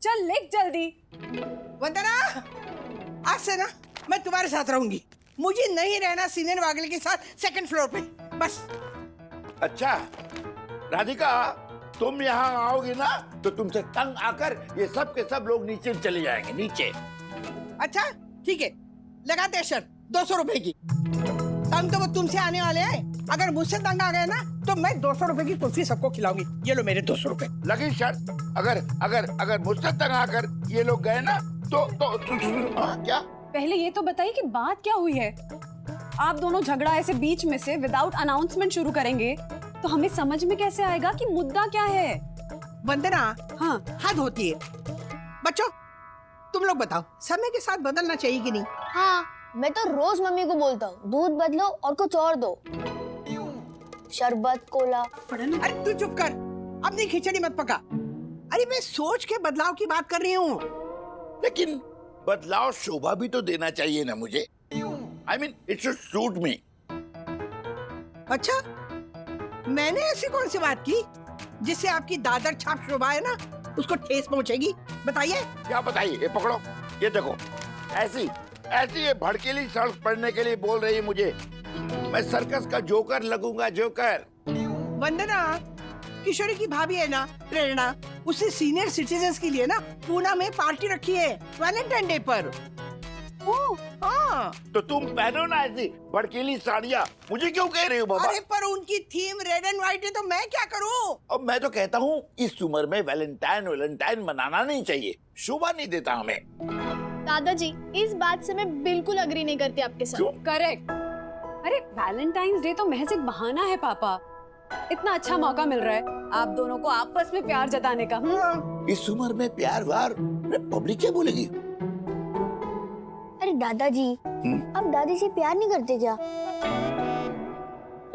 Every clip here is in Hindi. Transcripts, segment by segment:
चल लिख जल्दी। वंदना, आज से ना मैं तुम्हारे साथ रहूंगी। मुझे नहीं रहना सीनियर वागले के साथ सेकंड फ्लोर पे, बस। अच्छा राधिका, तुम यहाँ आओगी ना तो तुमसे तंग आकर ये सब के सब लोग नीचे चले जाएंगे, नीचे। अच्छा ठीक है, लगाते हैं शर्त 200 रुपए की। तंग तो वो तुमसे आने वाले हैं, अगर मुझसे तंग आ गए ना तो मैं 200 रुपए की कुल्फी सबको खिलाऊंगी। ये लो मेरे 200 रुपए। लगी शर्त? अगर अगर अगर मुझसे तंग आकर ये लोग गए ना तो क्या? पहले ये तो बताइए कि बात क्या हुई है। आप दोनों झगड़ा ऐसे बीच में से विदाउट अनाउंसमेंट शुरू करेंगे तो हमें समझ में कैसे आएगा कि मुद्दा क्या है। वंदना, हाँ हद होती है। बच्चों तुम लोग बताओ, समय के साथ बदलना चाहिए कि नहीं? हाँ, मैं तो रोज मम्मी को बोलता हूँ दूध बदलो और कुछ और दो, शरबत कोला। अरे तू चुप कर, अपनी खिचड़ी मत पका। अरे मैं सोच के बदलाव की बात कर रही हूँ। लेकिन बदलाव शोभा भी तो देना चाहिए ना मुझे। I mean, it should suit me. अच्छा, मैंने ऐसी कौन सी बात की जिससे आपकी दादर छाप शोभा है ना उसको ठेस पहुंचेगी? बताइए। क्या बताइए? ये पकड़ो, ये देखो, ऐसी ऐसी ये भड़कीली सड़क पढ़ने के लिए बोल रही है मुझे। मैं सर्कस का जोकर लगूंगा, जोकर। वंदना, किशोरी की भाभी है ना प्रेरणा, उसने सीनियर सिटीजन्स के लिए ना पूना में पार्टी रखी है वैलेंटाइन डे पर। हाँ। तो तुम पहनो ना ऐसी भड़कीली साड़ियाँ, मुझे क्यों कह रही हो बाबा? अरे पर उनकी थीम रेड एंड व्हाइट है तो मैं क्या करूँ? अब मैं तो कहता हूँ इस उम्र में वैलेंटाइन मनाना नहीं चाहिए, शोभा नहीं देता हमें। दादाजी, इस बात से मैं बिल्कुल अग्री नहीं करती आपके साथ। क्यों? करेक्ट। अरे वैलेंटाइंस डे तो महज एक बहाना है पापा। इतना अच्छा मौका मिल रहा है आप दोनों को आपस में प्यार जताने का। इस उम्र में प्यार वार पब्लिक क्या बोलेगी? अरे दादाजी, अब दादी से प्यार नहीं करते क्या?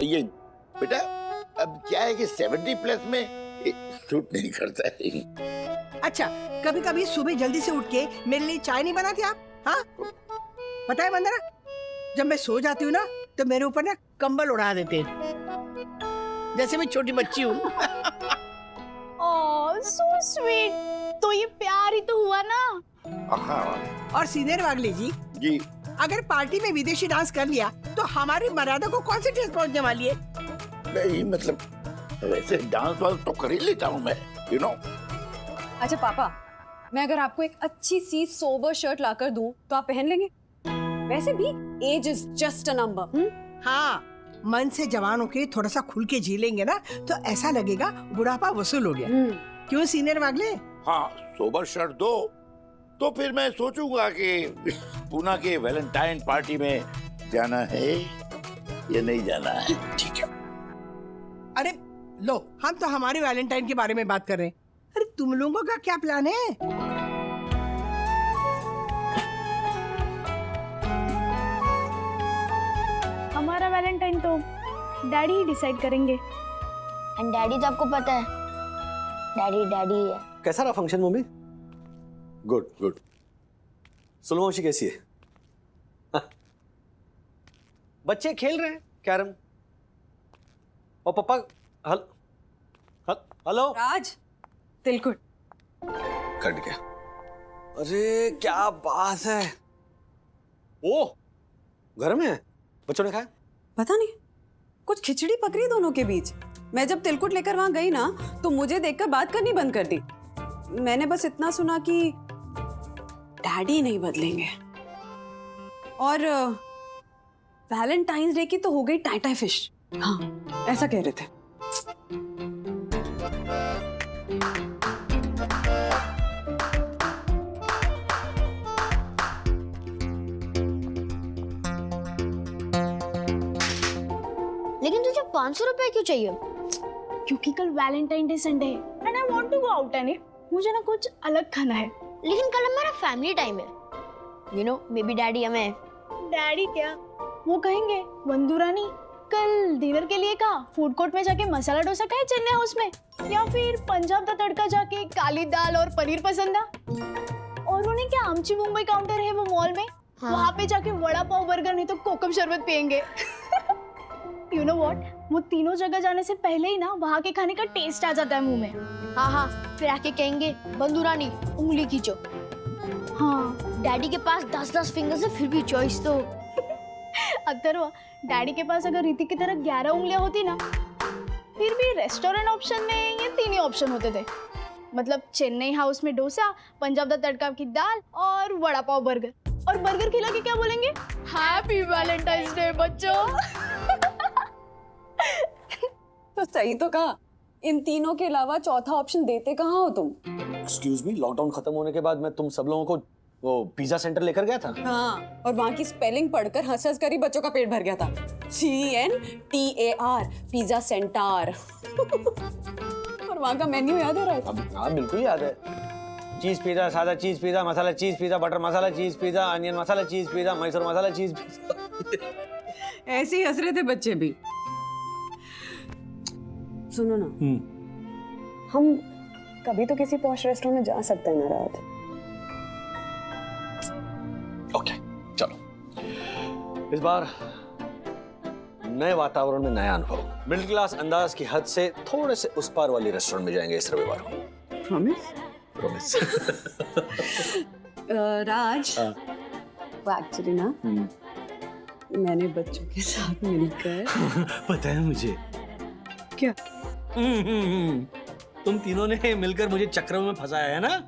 ये बेटा अब क्या है कि 70 प्लस में सूट नहीं करता है। अच्छा, कभी कभी सुबह जल्दी से उठ के मेरे लिए चाय नहीं बनाते आप? हाँ, पता है वंदना, जब मैं सो जाती हूँ ना तो मेरे ऊपर ना कंबल उड़ा देते हैं जैसे मैं छोटी बच्ची हूँ। ओह सो स्वीट। तो ये प्यार ही तो हुआ ना। और सीनियर वागले जी, अगर पार्टी में विदेशी डांस कर लिया तो हमारी मर्यादा को कौन सी ठेस पहुंचने वाली है? नहीं मतलब वैसे डांस वांस तो कर ही लेता हूँ मैं, यू नो। अच्छा पापा, मैं अगर आपको एक अच्छी सी सोबर शर्ट लाकर दूं तो आप पहन लेंगे? वैसे भी age is just a number. हाँ, मन से जवान होके थोड़ा सा खुल के जी लेंगे ना तो ऐसा लगेगा बुढ़ापा वसूल हो गया। क्यों सीनियर वागले? हाँ, सोबर शर्ट दो तो फिर मैं सोचूंगा कि पूना के वैलेंटाइन पार्टी में जाना है या नहीं जाना है। ठीक है। अरे लो, हम तो हमारे वैलेंटाइन के बारे में बात कर रहे हैं। अरे तुम लोगों का क्या प्लान है? हमारा वैलेंटाइन तो डैडी ही डिसाइड करेंगे। एंड डैडी तो आपको पता है, डैडी है। कैसा रहा फंक्शन मम्मी? Good good. सुनो मौसी कैसी है? हाँ। बच्चे खेल रहे हैं कैरम और पापा हेलो राज, तिलकुट कट गया। अरे क्या बात है। ओ घर में है? बच्चों ने खाया? पता नहीं, कुछ खिचड़ी पकड़ी दोनों के बीच। मैं जब तिलकुट लेकर वहां गई ना तो मुझे देखकर बात करनी बंद कर दी। मैंने बस इतना सुना कि डैडी नहीं बदलेंगे और वैलेंटाइंस डे की तो हो गई टाई फिश। हाँ, ऐसा कह रहे थे। लेकिन तुझे 500 रुपए क्यों चाहिए? क्योंकि कल वैलेंटाइन डे संडे है and I want to go out and मुझे ना कुछ अलग खाना है। लेकिन कल हमारा फैमिली टाइम है। You know, maybe daddy हमें। डैडी क्या, वो कहेंगे वंदू रानी कल डिनर के लिए कहा फूड कोर्ट में जाके मसाला डोसा खाए चेन्नई हाउस में, या फिर पंजाब का तड़का जाके काली दाल और पनीर पसंद आ, और उन्हें क्या आमची मुंबई काउंटर है वो मॉल में, वहां पे जाके वड़ा पाव बर्गर नहीं तो कोकम शरबत पियेंगे। यू नो व्हाट, वो तीनों जगह जाने से पहले ही ना वहाँ के खाने का टेस्ट आ जाता है मुंह में। हाँ हाँ, फिर आके कहेंगे बंदूरानी उंगली खींचो। हाँ डैडी के पास 10-10 फिंगर्स है, फिर भी चॉइस तो। अथर्व, डैडी के पास अगर रीति की तरह 11 उंगलियां होती ना, फिर भी रेस्टोरेंट ऑप्शन में ये 3 ही ऑप्शन होते थे। मतलब चेन्नई हाउस में डोसा, पंजाब दा तड़का की दाल और वड़ा पाव बर्गर। और बर्गर खिला के क्या बोलेंगे? हैप्पी वैलेंटाइंस डे बच्चों। तो सही तो कहा, इन तीनों के अलावा चौथा ऑप्शन देते कहाँ हो तुम? एक्सक्यूज मी, लॉकडाउन खत्म होने के बाद मैं तुम सब लोगों को वो पिज्जा सेंटर लेकर गया था। हाँ, और वहाँ की स्पेलिंग पढ़कर हंस कर ही बच्चों का पेट भर गया था। CENTAR, pizza centre. और वहाँ का मेन्यू याद है? हाँ बिल्कुल याद है। चीज पिज्जा, सादा चीज पिज्जा, मसाला चीज पिज्जा, बटर मसाला चीज पिज्जा, अनियन मसाला चीज पिज्जा, मैसूर मसाला चीज पिज्जा। ऐसे ही हंस रहे थे बच्चे भी। सुनो ना, हम कभी तो किसी पॉश रेस्टोरेंट में जा सकते हैं ना रात? ओके चलो, इस बार नए वातावरण में नया अनुभव, मिडिल क्लास अंदाज की हद से थोड़े से उस पार वाली रेस्टोरेंट में जाएंगे इस रविवार को। प्रॉमिस? प्रॉमिस। राज, वो एक्चुअली ना मैंने बच्चों के साथ मिलकर पता है मुझे। क्या? तुम तीनों ने मिलकर मुझे चक्रों में फंसाया है ना।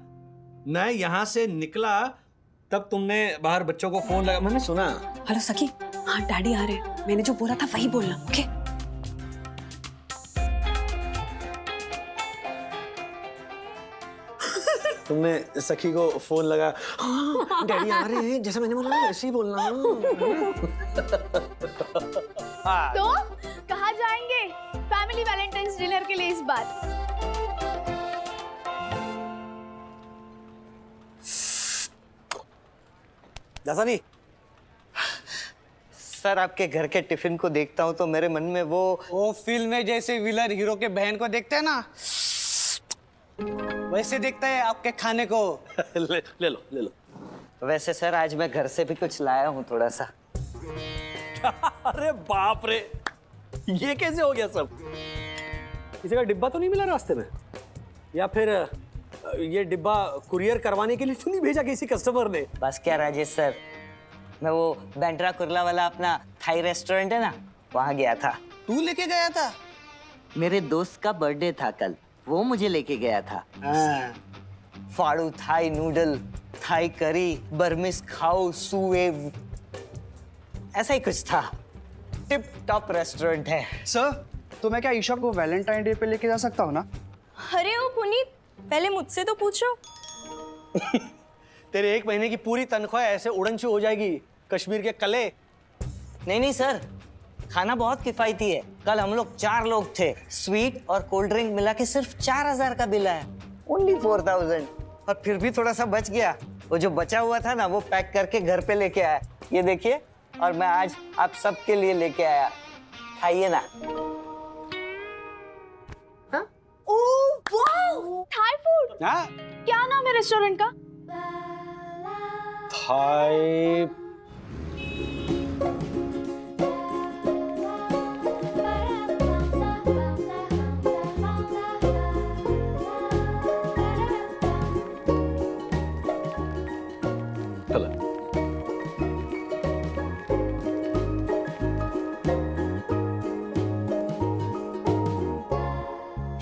मैं यहाँ से निकला तब तुमने बाहर बच्चों को फोन लगा, मैंने सुना। हेलो सखी, हाँ डैडी आ रहे हैं, मैंने जो बोला था वही बोलना, ओके? तुमने सखी को फोन लगा, हाँ, डैडी आ रहे हैं, जैसा मैंने बोला ऐसे ही बोलना। तो कहाँ जाएंगे फैमिली वैलेंटाइंस डिनर के लिए इस बार? जैसा नहीं सर, आपके घर के टिफिन को देखता हूँ तो मेरे मन में वो फिल्म में जैसे विलन हीरो के बहन को देखते हैं ना, वैसे देखता है आपके खाने को। ले लो। वैसे सर, आज मैं घर से भी कुछ लाया हूँ थोड़ा सा। अरे बाप रे, ये कैसे हो गया सब? किसी का डिब्बा तो नहीं मिला रास्ते में? या फिर ये डिब्बा कुरियर करवाने के लिए तो नहीं भेजा किसी कस्टमर ने? बस क्या राजेश सर, मैं वो बैंड्रा कुर्ला वाला अपना थाई रेस्टोरेंट है ना, वहाँ गया था। तू लेके गया था? मेरे दोस्त का बर्थडे था कल, वो मुझे लेके गया था। फाड़ू Thai noodle, Thai curry, Burmese khao, suey, ऐसा ही कुछ था। टिप टॉप रेस्टोरेंट है। सर, तो मैं क्या ईशा को वैलेंटाइन डे पे लेके जा सकता हूँ ना? अरे ओ पुनीत, पहले मुझसे तो पूछो। तेरे 1 महीने की पूरी तनख्वाह ऐसे उड़नछू हो जाएगी कश्मीर के कले। नहीं सर, खाना बहुत किफायती है। कल हम लोग 4 लोग थे, स्वीट और कोल्ड ड्रिंक मिला के सिर्फ 4000 का बिल आया, ओनली 4000। और फिर भी थोड़ा सा बच गया, वो जो बचा हुआ था ना वो पैक करके घर पे लेके आया, ये देखिए। और मैं आज आप सबके लिए लेके आया, खाइए ना। Oh wow, Thai food. हाँ? क्या नाम है रेस्टोरेंट का? थाई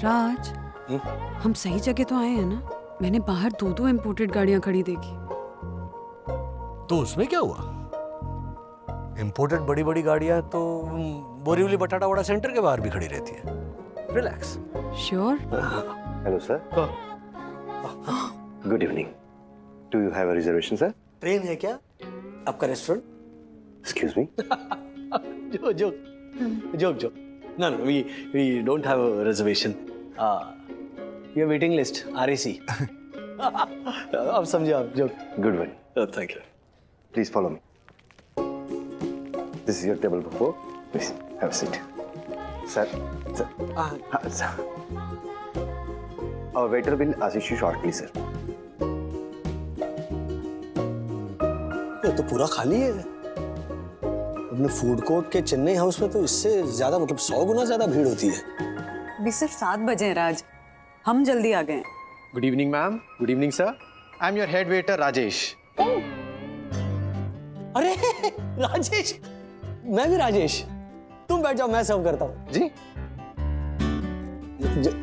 राज, हम सही जगह तो आए हैं ना? मैंने बाहर 2 इम्पोर्टेड गाड़ियां खड़ी देखी। तो उसमें क्या हुआ? इंपोर्टेड बड़ी बड़ी गाड़ियां तो बोरीवली बटाटा वड़ा सेंटर के बाहर भी खड़ी रहती है। Relax. Sure? Hello, sir. Good evening. Do you have a reservation, sir? Train है क्या आपका restaurant? Excuse me. Joke. No, we don't have a reservation. Your waiting list, RAC. अब समझे आप joke. Good one. Thank you. Please follow me. This is your table for 4. Please have a seat. Sir. Sir. Our waiter will assist you shortly, sir. ये तो पूरा खाली है। अपने फूड कोर्ट के चेन्नई हाउस में तो इससे ज्यादा मतलब 100 गुना ज्यादा भीड़ होती है। अभी सिर्फ 7 बजे हैं राज, हम जल्दी आ गए हैं। Good evening ma'am, good evening sir. I am your head waiter Rajesh. अरे राजेश, मैं भी राजेश। तुम बैठ जाओ, मैं सर्व करता हूँ। जी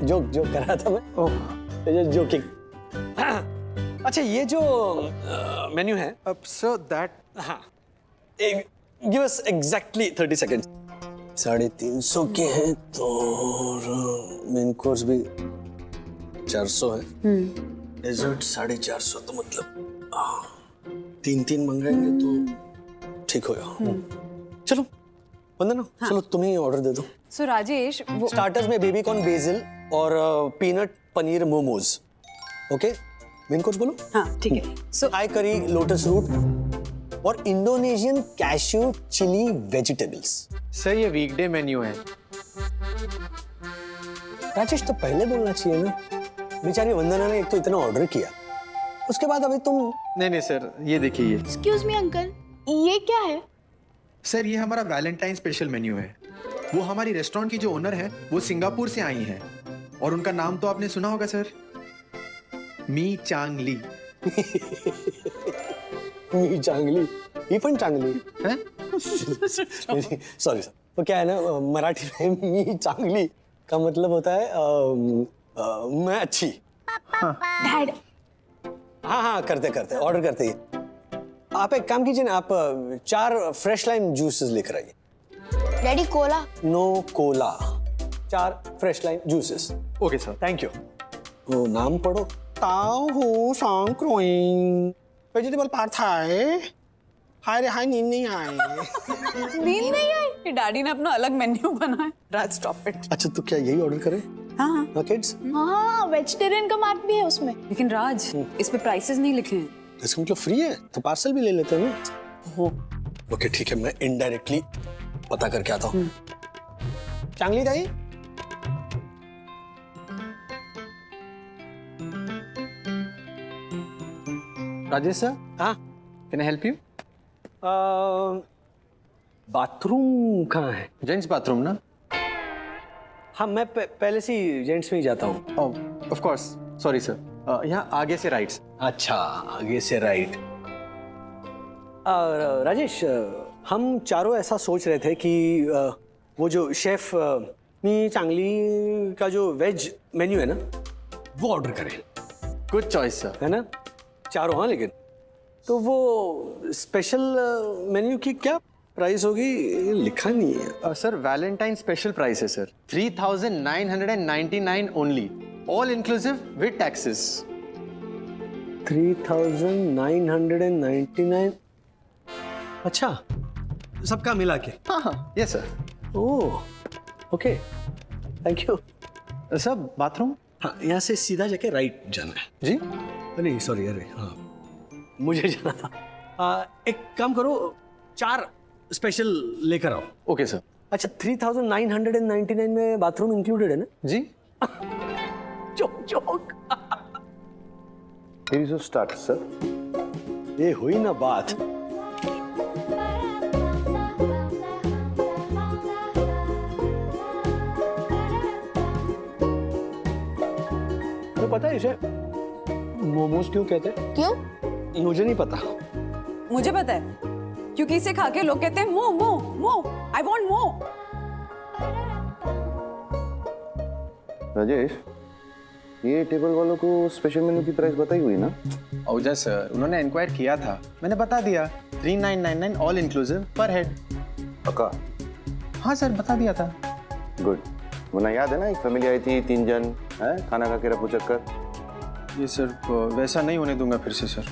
जोक कर रहा था मैं। ओह जोकिंग। अच्छा ये जो मेन्यू है सर दैट हाँ, गिव अस एग्जैक्टली 30 सेकेंड्स। 350 के हैं तो मेन कोर्स भी 400 है, डेजर्ट 450, तो मतलब 3 मंगाएंगे तो ठीक होगा। चलो वंदना, चलो तुम ही ऑर्डर दे दो। सो राजेश, वो स्टार्टर्स में बेबी कॉर्न बेसिल और peanut paneer momos. Okay, main course बोलो। हाँ ठीक है। So Thai curry lotus root और Indonesian cashew chilli vegetables. Sir ये वीकडे मेन्यू है। राजेश तो पहले बोलना चाहिए ना, बेचारी वंदना ने एक तो इतना ऑर्डर किया, उसके बाद अभी तुम। नहीं सर, ये देखिए। एक्सक्यूज मी अंकल, ये क्या है? सर ये हमारा वैलेंटाइन स्पेशल मेन्यू है। वो हमारी रेस्टोरेंट की जो ओनर है वो सिंगापुर से आई हैं और उनका नाम तो आपने सुना होगा सर, मी चांग ली। मी चांगली, ही पण चांगली है। सॉरी सर, तो क्या है ना, मराठी में मी चांगली का मतलब होता है मैं अच्छी। डैड, हाँ करते ऑर्डर करते ही। आप एक काम कीजिए ना, आप 4 फ्रेश लाइम जूसेस लेकर आइए। Daddy cola. No cola, 4 fresh lime juices. Okay sir. Thank you. वो नाम पढ़ो। ताओ हो सांग क्रोइंग वेजिटेबल पार्थाई। हाय रे हाय, नींद नहीं आई। नींद नहीं आई? डैडी ने अपना अलग मेन्यू बनाया। राज स्टॉप इट। अच्छा तो क्या यही ऑर्डर करें? हाँ किड्स। हाँ, वेजिटेरियन का मार्क भी है उसमें। लेकिन राज, इस पे प्राइसेस नहीं लिखे हैं। इसका मतलब फ्री है तो पार्सल भी ले लेते हैं ना। ओके ठीक है, मैं इनडायरेक्टली पता करके आता हूँ। चांगली दाई, राजेश सर, हाँ can I help you? Bathroom कहाँ है? जेंट्स बाथरूम ना? हाँ मैं पहले से जेंट्स में ही जाता हूँ। ऑफ कोर्स, सॉरी सर, यहाँ आगे से राइट। अच्छा आगे से राइट। राजेश, हम चारों ऐसा सोच रहे थे कि वो जो शेफ मी चांगली का जो वेज मेन्यू है ना, वो ऑर्डर करें। Good choice sir. है ना, चारों। हाँ लेकिन तो वो स्पेशल मेन्यू की क्या प्राइस होगी? ये लिखा नहीं है। सर वैलेंटाइन स्पेशल प्राइस है sir, 3999 only, all inclusive with taxes. 3999। अच्छा, सबका मिला के? हाँ yes sir. Oh okay, thank you. Sir bathroom? हाँ, यहाँ से सीधा जाके राइट जाना है। जी नहीं सॉरी, अरे हाँ मुझे जाना था। एक काम करो, 4 स्पेशल लेकर आओ। Okay sir. अच्छा 3999 में बाथरूम इंक्लूडेड है ना? जी। Joke. Here is your start, sir. ये हुई ना बात। तो पता है इसे मोमोज क्यों कहते हैं? क्यों? मुझे नहीं पता। मुझे पता है, क्योंकि इसे खा के लोग कहते हैं मो मो मो, आई वांट मो। राजेश, ये टेबल वालों को स्पेशल मेन्यू की प्राइस बताई हुई ना? ओजा सर, उन्होंने इंक्वायर किया था, मैंने बता दिया। 3999 ऑल इंक्लूसिव पर हेड। पक्का? हाँ सर, बता दिया था। गुड। वरना याद है ना, एक फैमिली आई थी, 3 जन है, खाना खा के रफू चक्कर। ये सर वैसा नहीं होने दूंगा फिर से सर।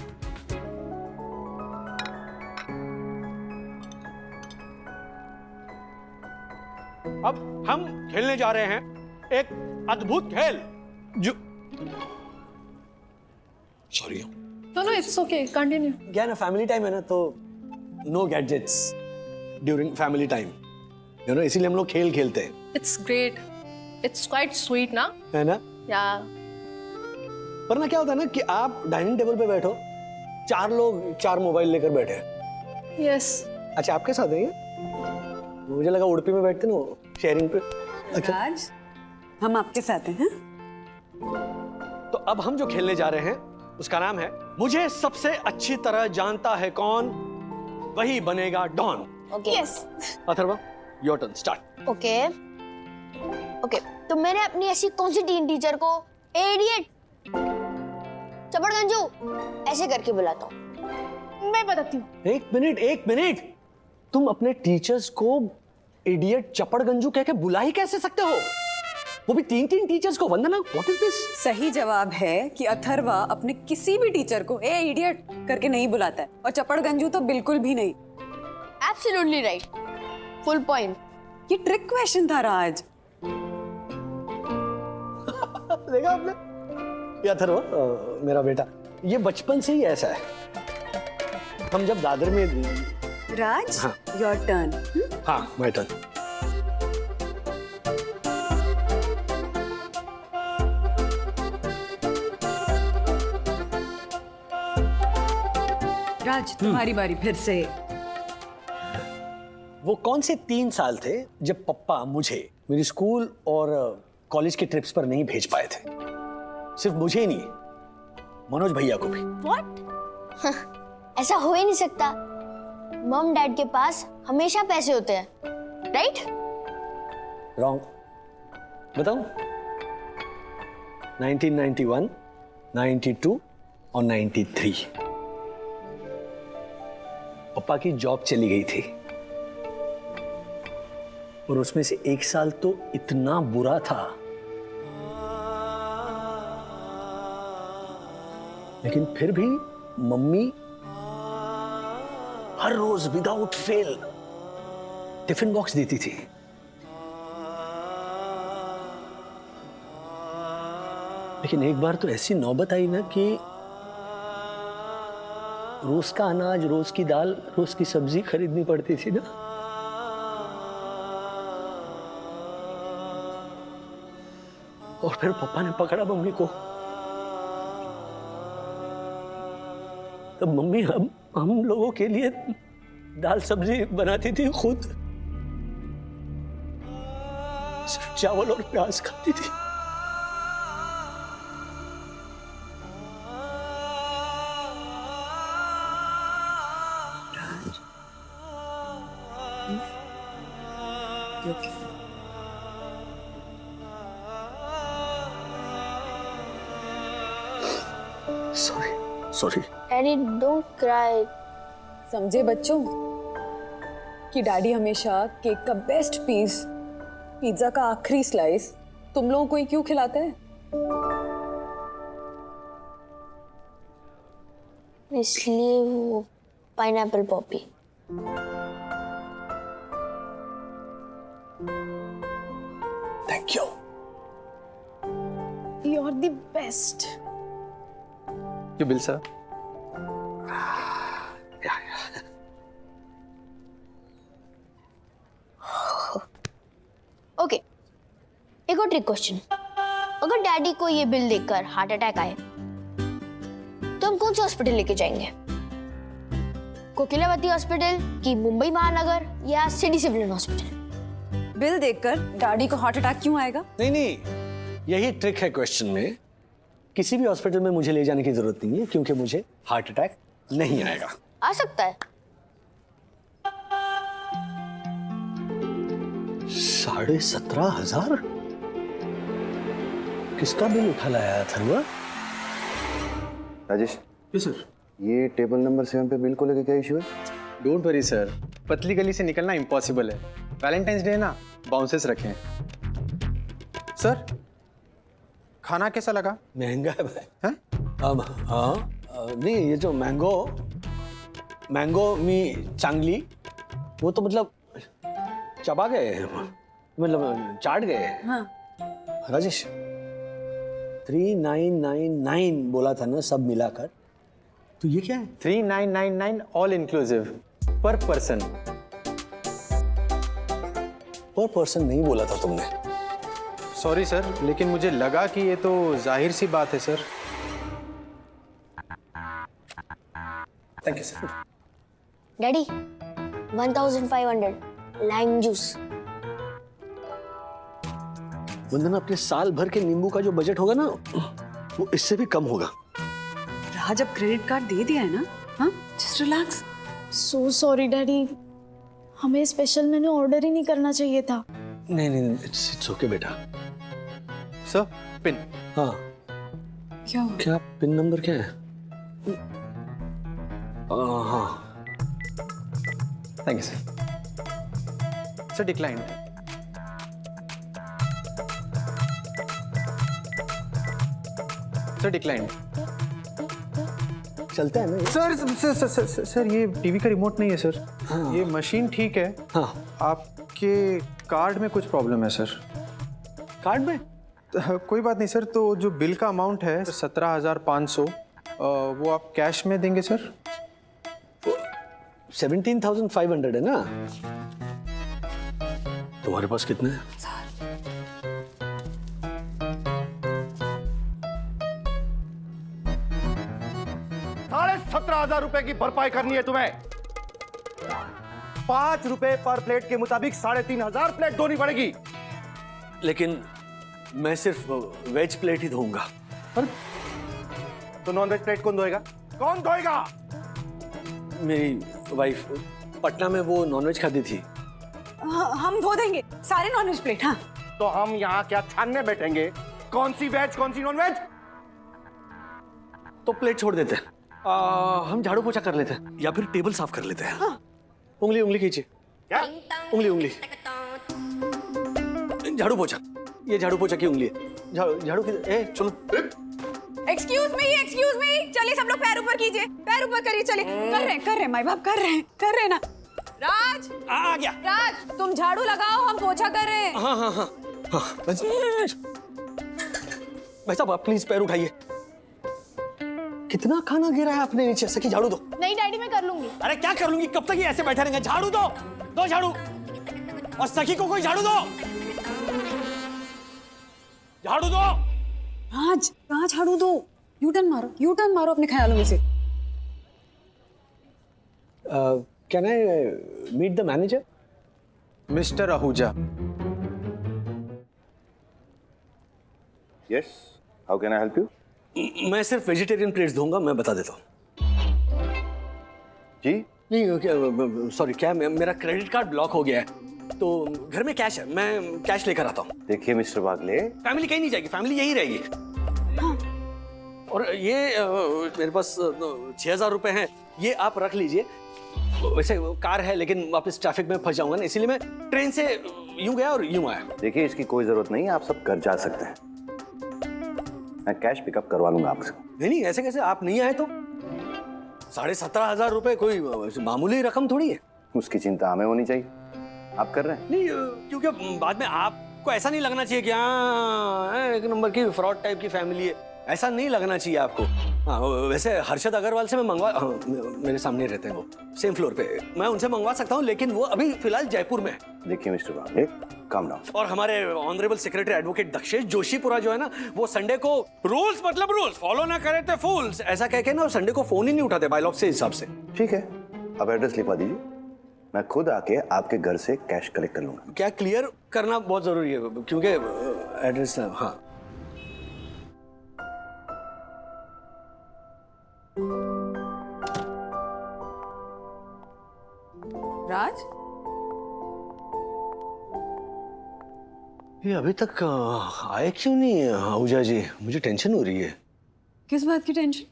अब हम खेलने जा रहे हैं एक अद्भुत खेल जो sorry No, it's okay. Continue. क्या ना, फैमिली टाइम है ना, तो no gadgets during family time, you know, इसीलिए हम लोग खेल खेलते हैं। It's great. It's quite sweet, ना? है ना? Yeah. वरना क्या होता है ना कि आप डाइनिंग टेबल पे बैठो, 4 लोग 4 मोबाइल लेकर बैठे हैं। Yes. अच्छा आपके साथ है ये? मुझे लगा उड़पी में बैठते ना शेयरिंग पे। अच्छा राज, हम आपके साथ हैं। तो अब हम जो खेलने जा रहे हैं उसका नाम है मुझे सबसे अच्छी तरह जानता है कौन, वही बनेगा don. Okay yes. Atharva your turn, start. Okay okay, तो मैंने अपनी ऐसी कौन सी टीन टीचर को इडियट, चपड़गंजू ऐसे करके बुलाता हूँ? मैं बताती हूँ। एक मिनट, तुम अपने टीचर्स को इडियट चपड़गंजू कह के बुला ही कैसे सकते हो? वो भी 3 टीचर्स को। वंदना, व्हाट इज दिस? सही जवाब है कि अथर्वा अपने किसी भी टीचर को ए इडियट करके नहीं बुलाता है, और चपड़गंजू तो बिल्कुल भी नहीं। Absolutely right, full point. ये ट्रिक क्वेश्चन था राज। देखा आपने? ये अथर्वा मेरा बेटा, ये बचपन से ही ऐसा है। हम जब दादर में राज, हाँ। Your turn. हाँ माय टर्न। राज, तुम्हारी बारी फिर से। वो कौन से 3 साल थे जब पप्पा मुझे मेरी स्कूल और कॉलेज के ट्रिप्स पर नहीं भेज पाए थे? सिर्फ मुझे ही नहीं, मनोज भैया को भी। व्हाट? ऐसा हो ही नहीं सकता। मॉम डैड के पास हमेशा पैसे होते हैं, राइट? रॉन्ग। बताऊं? 1991, 92 और 93 पापा की जॉब चली गई थी, और उसमें से 1 साल तो इतना बुरा था, लेकिन फिर भी मम्मी हर रोज विदाउट फेल टिफिन बॉक्स देती थी। लेकिन एक बार तो ऐसी नौबत आई ना कि रोज का अनाज, रोज की दाल, रोज की सब्जी खरीदनी पड़ती थी ना। और फिर पापा ने पकड़ा मम्मी को। तब मम्मी हम लोगों के लिए दाल सब्जी बनाती थी खुद, सिर्फ चावल और प्याज खाती थी। सॉरी। Daddy don't cry. समझे बच्चों कि डैडी हमेशा केक का बेस्ट पीस, पिज्जा का आखिरी स्लाइस तुम लोगों को ही क्यों खिलाता है? इसलिए वो pineapple poppy. Thank you. You are the best. ये बिल सर। ओके, एक और ट्रिक क्वेश्चन। अगर डैडी को ये बिल देखकर हार्ट अटैक आए तो हम कौन से हॉस्पिटल लेके जाएंगे? कोकिलावती हॉस्पिटल की मुंबई महानगर या सिटी सिविलियन हॉस्पिटल? बिल देखकर डैडी को हार्ट अटैक क्यों आएगा? नहीं, यही ट्रिक है क्वेश्चन में। किसी भी हॉस्पिटल में मुझे ले जाने की जरूरत नहीं है, क्योंकि मुझे हार्ट अटैक नहीं आएगा। आ सकता है। 17,500? किसका बिल उठा लाया अथर्वा? Rajesh, yes sir. ये टेबल नंबर 7 पे बिल को लेके क्या इशू है? डोंट वरी सर, पतली गली से निकलना इम्पॉसिबल है। वैलेंटाइंस डे ना, बाउंसेस रखें। सर, खाना कैसा लगा? महंगा है भाई। हैं? अब हाँ, नहीं ये जो मैंगो मी चांगली, वो तो मतलब चबा गए, मतलब चाट गए। हाँ। राजेश 3999 बोला था ना सब मिलाकर, तो ये क्या है? 3999 ऑल इंक्लूसिव पर पर्सन। पर पर्सन नहीं बोला था तुमने। सॉरी सर, लेकिन मुझे लगा कि ये तो जाहिर सी बात है sir. Thank you sir. Daddy 1500 lime juice. Vandana, अपने साल भर के नींबू का जो बजट होगा ना, वो इससे भी कम होगा। राज, अब क्रेडिट कार्ड दे दिया है ना, हाँ, just relax. So sorry daddy, हमें स्पेशल मेन्यू ऑर्डर ही नहीं करना चाहिए था। नहीं नहीं, इट्स ओके बेटा। Sir, pin. हाँ, क्या पिन नंबर क्या है? हाँ, thank you sir. Sir, decline. Sir, decline. चलता है ना ये? Sir sir sir sir, sir, sir ये टीवी का रिमोट नहीं है सर। हाँ। ये मशीन ठीक है। हाँ, आपके कार्ड में कुछ प्रॉब्लम है सर। कार्ड में? कोई बात नहीं सर, तो जो बिल का अमाउंट है 17,500, वो आप कैश में देंगे सर? 17,500 है ना? तुम्हारे पास कितने हैं? 17,500 रुपए की भरपाई करनी है तुम्हें। 5 रुपए पर प्लेट के मुताबिक 3,500 प्लेट धोनी पड़ेगी। लेकिन मैं सिर्फ वेज प्लेट ही धोऊंगा। तो नॉन वेज प्लेट कौन धोएगा? कौन धोएगा? मेरी वाइफ पटना में वो नॉनवेज खाती थी। हम धो देंगे सारे नॉनवेज प्लेट। हाँ, तो हम यहाँ क्या छानने बैठेंगे? कौन सी वेज कौन सी नॉन वेज? तो प्लेट छोड़ देते हैं, हम झाड़ू पोछा कर लेते हैं या फिर टेबल साफ कर लेते हैं। हाँ। उंगली खींचिए। क्या? उंगली। झाड़ू पोछा, ये झाड़ू पोछा की उंगली है। झाड़ू की, चलो। एक्सक्यूज मी, चलिए सब लोग पैर ऊपर कीजिए, पैर ऊपर करिए, चलिए। कर रहे हैं माई बाप, कर रहे हैं ना। राज, आ गया। राज, तुम झाड़ू लगाओ, हम पोछा कर रहे हैं। हाँ। भाई साहब, आप प्लीज पैर उठाइए। कितना खाना गिरा है आपने नीचे से, कि झाड़ू दो। नहीं डैडी, मैं कर लूंगी। अरे क्या कर लूंगी, कब तक ये ऐसे बैठे रहेंगे? झाड़ू दो झाड़ू। और सखी को कोई झाड़ू दो। झाड़ू दो। राज, कहाँ झाड़ू दो? यू टर्न मारो अपने ख्यालों में से। Can I meet the manager? Mister Ahuja. Yes, how can I help you? मैं सिर्फ वेजिटेरियन प्लेट्स दूंगा, मैं बता देता हूँ। जी? नहीं, सॉरी, क्या मेरा क्रेडिट कार्ड ब्लॉक हो गया है, तो घर में कैश है, मैं कैश लेकर आता हूँ। देखिए मिस्टर बागले, फैमिली कहीं नहीं जाएगी, फैमिली यहीं रहेगी। हाँ। और ये मेरे पास 6,000 रुपए हैं, ये आप रख लीजिए। वैसे कार है, लेकिन वापस ट्रैफिक में फंस जाऊंगा ना, इसीलिए मैं ट्रेन से यूं गया और यूं आया। देखिए इसकी कोई जरूरत नहीं है, आप सब घर जा सकते हैं। मैं कैश पिकअप करवा लूंगा आपसे। नहीं, ऐसे कैसे? आप नहीं आए तो 17,500 रुपए कोई मामूली रकम थोड़ी है। उसकी चिंता हमें होनी चाहिए, आप कर रहे हैं। नहीं, क्योंकि बाद में आपको ऐसा नहीं लगना चाहिए कि हाँ, एक नंबर की फ्रॉड टाइप की फैमिली है, ऐसा नहीं लगना चाहिए आपको। हाँ, वैसे हर्षद अग्रवाल से मैं मेरे सामने रहते हैं, वो सेम फ्लोर पे, मैं उनसे मंगवा सकता हूँ, लेकिन वो अभी फिलहाल जयपुर में है। देखिए मिस्टर बागले, काम डाउन। और हमारे honourable secretary advocate Dakshesh Joshipura जो है ना, वो संडे को रूल्स मतलब रूल्स फॉलो ना करे थे फूल्स, ऐसा कह के ना, और संडे को फोन ही नहीं उठाते बायलॉग से हिसाब से। ठीक है, अब एड्रेस लिखवा दीजिए, मैं खुद आके आपके घर से कैश कलेक्ट कर लूंगा। क्या क्लियर करना बहुत जरूरी है, क्योंकि एड्रेस। हाँ, राज, ये अभी तक आए क्यों नहीं आहूजा जी? मुझे टेंशन हो रही है। किस बात की टेंशन?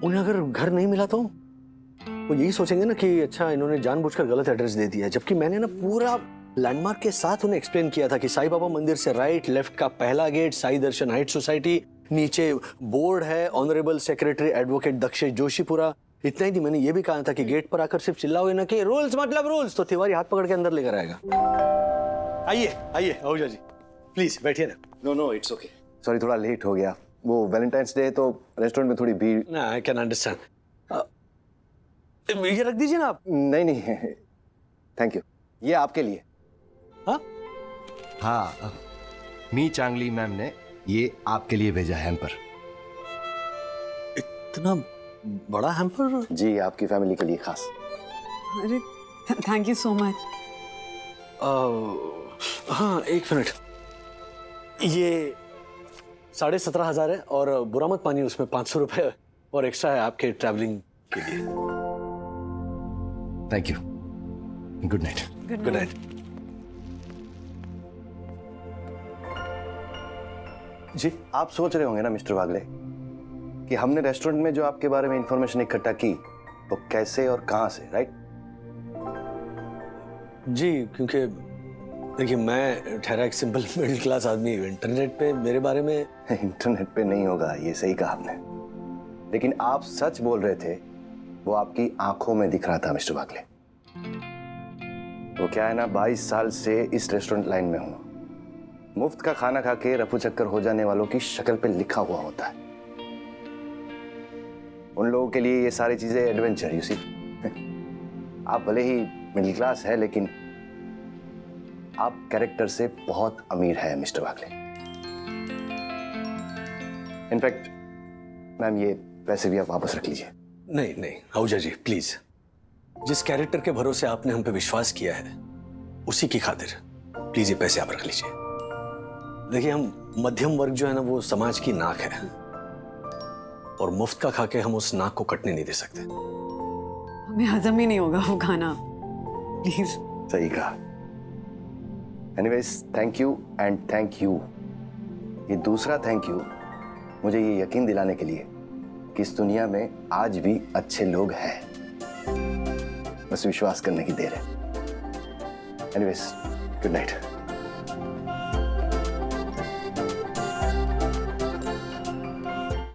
उन्हें अगर घर नहीं मिला तो वो यही सोचेंगे ना कि अच्छा, इन्होंने जानबूझकर गलत एड्रेस दे दिया, जबकि मैंने ना पूरा लैंडमार्क के साथ उन्हें एक्सप्लेन किया था कि साईं बाबा मंदिर से राइट लेफ्ट का पहला गेट, साई दर्शन हाइट सोसाइटी, नीचे बोर्ड है honourable secretary advocate Dakshesh Joshipura. इतना ही नहीं, मैंने ये भी कहा था कि गेट पर आकर सिर्फ चिल्लाओगे ना कि रूल्स मतलब रूल्स, तो तिवारी हाथ पकड़ के अंदर लेकर आएगा। आइए आहूजा जी, प्लीज बैठिए ना। No, it's okay. सॉरी, थोड़ा लेट हो गया, वो वैलेंटाइंस डे तो रेस्टोरेंट में थोड़ी भीड़। ना, आई कैन अंडरस्टैंड। ये रख दीजिए ना आप। नहीं, थैंक यू, ये आपके लिए। हाँ, मी चांगली मैम ने ये आपके लिए भेजा है हैम्पर। इतना बड़ा हैम्पर? जी, आपकी फैमिली के लिए खास। अरे थैंक यू सो मच। हाँ, एक मिनट। ये 17,500 है और बुरा मत मानिए, उसमें 500 रुपए और एक्स्ट्रा है आपके ट्रैवलिंग के लिए। Thank you. Good night. Good night. जी, आप सोच रहे होंगे ना मिस्टर वागले कि हमने रेस्टोरेंट में जो आपके बारे में इंफॉर्मेशन इकट्ठा की वो कैसे और कहां से, राइट? जी, क्योंकि देखिए मैं ठहरा एक सिंपल मिडिल क्लास आदमी, इंटरनेट पे मेरे बारे में इंटरनेट पे नहीं होगा, ये सही कहा आपने, लेकिन आप सच बोल रहे थे, वो आपकी आंखों में दिख रहा था मिस्टर वागले। वो क्या है ना, 22 साल से इस रेस्टोरेंट लाइन में हूं। मुफ्त का खाना खा के रफू चक्कर हो जाने वालों की शक्ल पे लिखा हुआ होता है। उन लोगों के लिए ये सारी चीजें एडवेंचर, यू सी। आप भले ही मिडिल क्लास है, लेकिन आप कैरेक्टर से बहुत अमीर है मिस्टर वागले। इनफैक्ट मैम, ये पैसे भी आप वापस रख लीजिए। नहीं नहीं आहूजा जी, प्लीज। जिस कैरेक्टर के भरोसे आपने हम पे विश्वास किया है, उसी की खातिर प्लीज ये पैसे आप रख लीजिए। देखिए, हम मध्यम वर्ग जो है ना, वो समाज की नाक है और मुफ्त का खा के हम उस नाक को कटने नहीं दे सकते। हमें हजम ही नहीं होगा वो खाना, प्लीज। सही कहा। Anyways, thank you and thank you. ये दूसरा थैंक यू मुझे ये यकीन दिलाने के लिए कि इस दुनिया में आज भी अच्छे लोग हैं। बस विश्वास करने की देर है। Anyways, good night.